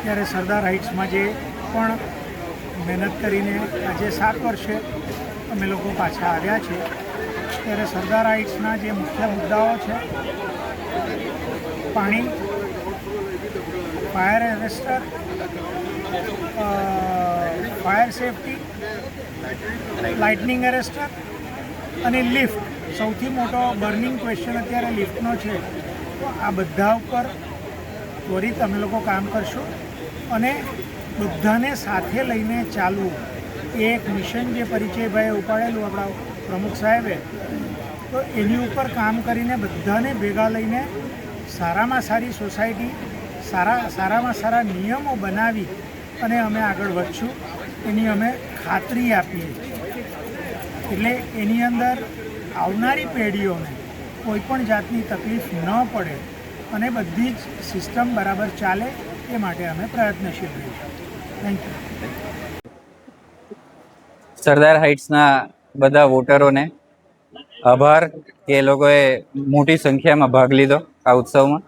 ત્યારે સરદાર હાઇટ્સમાં જે પણ મહેનત કરીને આજે 7 વર્ષે અમે લોકો પાછા આવ્યા છે, ત્યારે સરદાર હાઇટ્સના જે મુખ્ય મુદ્દાઓ છે, પાણી, fire arrester, fire safety, lightning arrester અને લિફ્ટ. સૌથી મોટો બર્નિંગ ક્વેશ્ચન અત્યારે લિફ્ટનો છે. તો આ બધા ઉપર ત્વરિત અમે લોકો કામ કરશું અને બધાને સાથે લઈને ચાલવું. એક મિશન જે પરિચયભાઈએ ઉપાડેલું આપણા પ્રમુખ સાહેબે, તો એની ઉપર કામ કરીને બધાને ભેગા લઈને સારામાં સારી સોસાયટી, સારામાં સારા નિયમો બનાવી અને અમે આગળ વધશું એની અમે ખાતરી આપીએ છીએ. એટલે એની અંદર આવનારી પેઢીઓને કોઈપણ જાતની તકલીફ ન પડે અને બધી જ સિસ્ટમ બરાબર ચાલે એ માટે અમે પ્રયત્નશીલ રહીશું. Thank you. સરદાર હાઇટ્સના બધા વોટરોને આભાર કે એ લોકોએ મોટી સંખ્યામાં ભાગ લીધો આ ઉત્સવમાં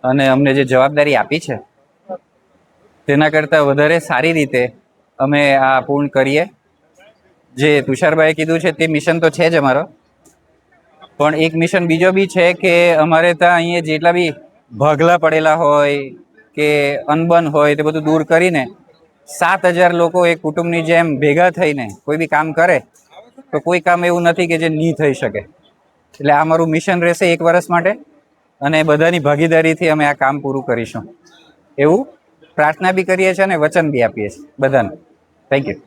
અને અમને જે જવાબદારી આપી છે તેના કરતાં વધારે સારી રીતે અમે આ પૂર્ણ કરીએ. જે તુષારભાઈએ કીધું છે તે મિશન તો છે જ અમારો, પણ એક મિશન બીજો બી છે કે અમારે ત્યાં અહીંયા જેટલા બી ભાગલા પડેલા હોય કે અનબન હોય તે બધું દૂર કરીને 7,000 લોકો એક કુટુંબની જેમ ભેગા થઈને કોઈ બી કામ કરે તો કોઈ કામ એવું નથી કે જે નહીં થઈ શકે. એટલે આ મારું મિશન રહેશે 1 વર્ષ માટે અને બધાની ભાગીદારીથી અમે આ કામ પૂરું કરીશું એવું પ્રાર્થના બી કરીએ છીએ અને વચન બી આપીએ છીએ બધાને. Thank you.